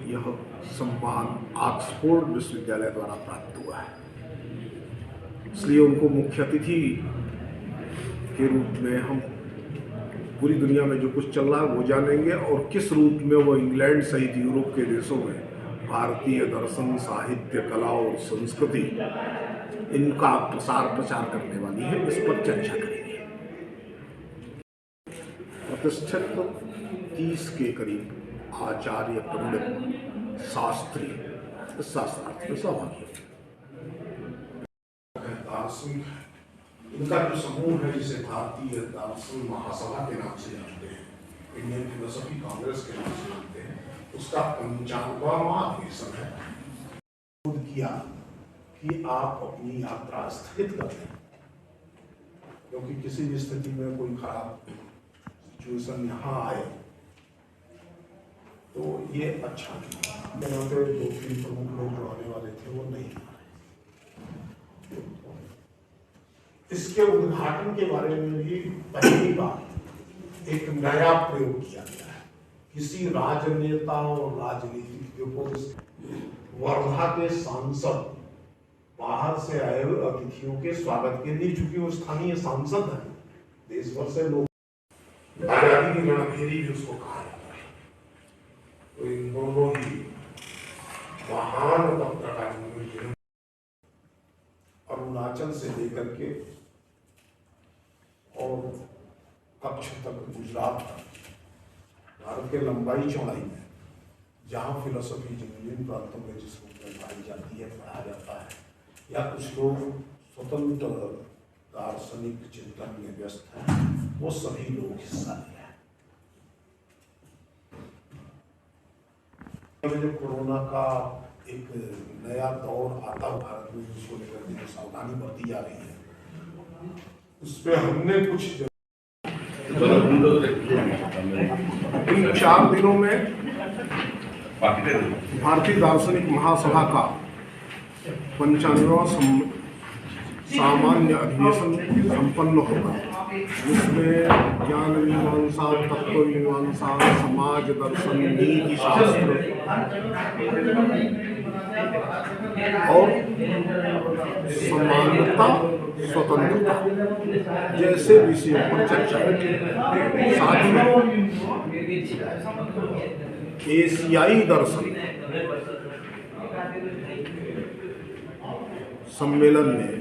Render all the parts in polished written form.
यह सम्मान ऑक्सफोर्ड विश्वविद्यालय द्वारा प्राप्त हुआ है, इसलिए उनको मुख्य अतिथि के रूप में हम पूरी दुनिया में जो कुछ चल रहा है वो जानेंगे और किस रूप में वो इंग्लैंड सहित यूरोप के देशों में भारतीय दर्शन, साहित्य, कला और संस्कृति इनका प्रचार करने वाली है, इस पर चर्चा करेंगे। प्रतिष्ठित 30 के करीब आचार्य, पंडित, शास्त्री इस शास्त्रार्थ में सहभागी दार्शनिक, इनका जो समूह है जिसे भारतीय दार्शन महासभा के नाम से जानते हैं, इंडियन फिलोसफी कांग्रेस के नाम से जानते हैं, उसका 55वां अधिवेशन है। किया कि आप अपनी यात्रा स्थगित कर दें, क्योंकि किसी भी स्थिति में कोई खराब सिचुएशन यहाँ आए तो ये अच्छा नहीं। यहाँ पे 2-3 प्रमुख लोग जो आने वाले थे वो नहीं आ रहे। इसके उद्घाटन के बारे में भी पहली बार एक नया प्रयोग किया गया है। किसी राजनेता और राजनीतिज्ञ को वर्धा के सांसद बाहर से आए हुए अतिथियों के स्वागत के लिए, चूंकि वो स्थानीय सांसद हैं, देश भर से लोग आजादी की रणभेरी भी उसको कहा जाता है, तो इन दोनों ही महान पत्रकार अरुणाचल से लेकर के और कच्छ तक, गुजरात तक, भारत के लंबाई चौड़ाई में जहाँ फिलोसफी जिन प्रांतों में जिस रूप में पाई जाती है, पढ़ा जाता है, या कुछ लोग स्वतंत्र दार्शनिक चिंतन में व्यस्त हैं, वो सभी लोग हिस्सा लिया है। जो कोरोना का एक नया दौर आता है भारत में, उसको लेकर के जो सावधानी बरती जा रही है, उस पर हमने कुछ इन 4 दिनों में भारतीय दार्शनिक महासभा का 95वां सामान्य अधिवेशन संपन्न होगा, जिसमें ज्ञान मीमांसा, तत्व मीमांसा, समाज दर्शन, नीति शास्त्र और समानता, स्वतंत्रता जैसे विषयों पर चर्चा होगी। साथ में एशियाई दर्शन सम्मेलन में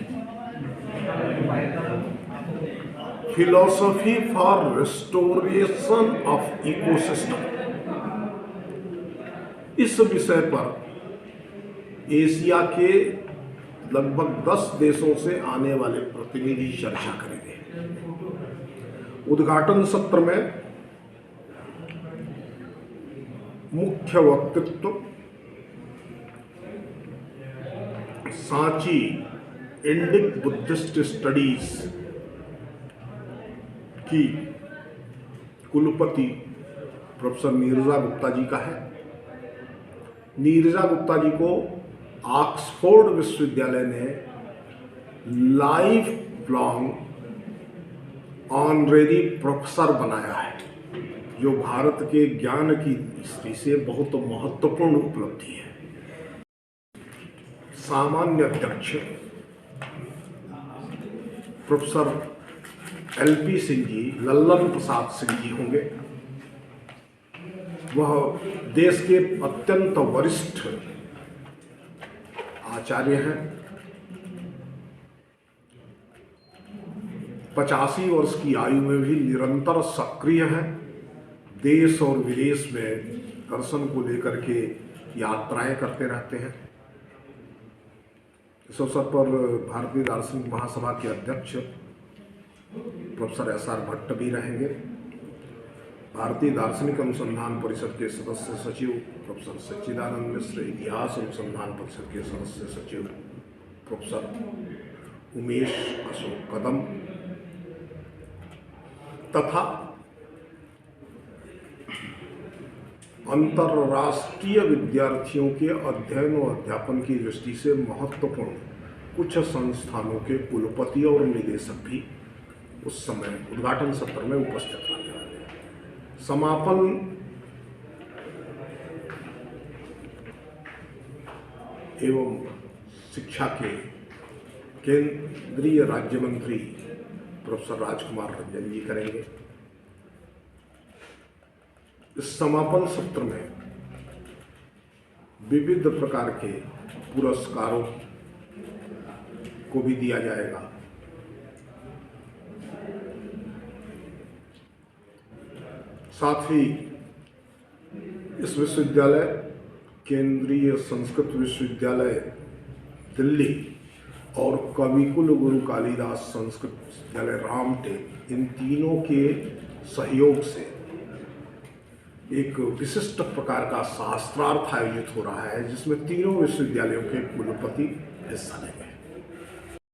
philosophy for restoration of ecosystem, इस विषय पर एशिया के लगभग 10 देशों से आने वाले प्रतिनिधि चर्चा करेंगे। उद्घाटन सत्र में मुख्य वक्तृत्व सांची इंडिक बुद्धिस्ट स्टडीज की कुलपति प्रोफेसर नीरजा गुप्ता जी का है। नीरजा गुप्ता जी को ऑक्सफोर्ड विश्वविद्यालय ने लाइफ लॉन्ग ऑनरेरी प्रोफेसर बनाया है, जो भारत के ज्ञान की दृष्टि से बहुत महत्वपूर्ण उपलब्धि है। सामान्य अध्यक्ष प्रोफेसर LP सिंह जी, लल्लन प्रसाद सिंह जी होंगे। वह देश के अत्यंत वरिष्ठ आचार्य हैं। 85 वर्ष की आयु में भी निरंतर सक्रिय हैं। देश और विदेश में दर्शन को लेकर के यात्राएं करते रहते हैं। इस अवसर पर भारतीय दार्शनिक महासभा के अध्यक्ष प्रोफेसर SR भट्ट भी रहेंगे। भारतीय दार्शनिक अनुसंधान परिषद के सदस्य सचिव प्रोफेसर सच्चिदानंद मिश्र, इतिहास अनुसंधान परिषद के सदस्य सचिव प्रोफेसर उमेश अशोक कदम तथा अंतर्राष्ट्रीय विद्यार्थियों के अध्ययन और अध्यापन की दृष्टि से महत्वपूर्ण कुछ संस्थानों के कुलपति और निदेशक भी उस समय उद्घाटन सत्र में उपस्थित रहने वाले हैं। समापन एवं शिक्षा के केंद्रीय राज्य मंत्री प्रोफेसर राजकुमार रंजन जी करेंगे। इस समापन सत्र में विविध प्रकार के पुरस्कारों को भी दिया जाएगा। साथ ही इस विश्वविद्यालय, केंद्रीय संस्कृत विश्वविद्यालय दिल्ली और कविकुल गुरु कालिदास संस्कृत विश्वविद्यालय रामटेक, इन तीनों के सहयोग से एक विशिष्ट प्रकार का शास्त्रार्थ आयोजित हो रहा है, जिसमें तीनों विश्वविद्यालयों के कुलपति हिस्सा लेंगे।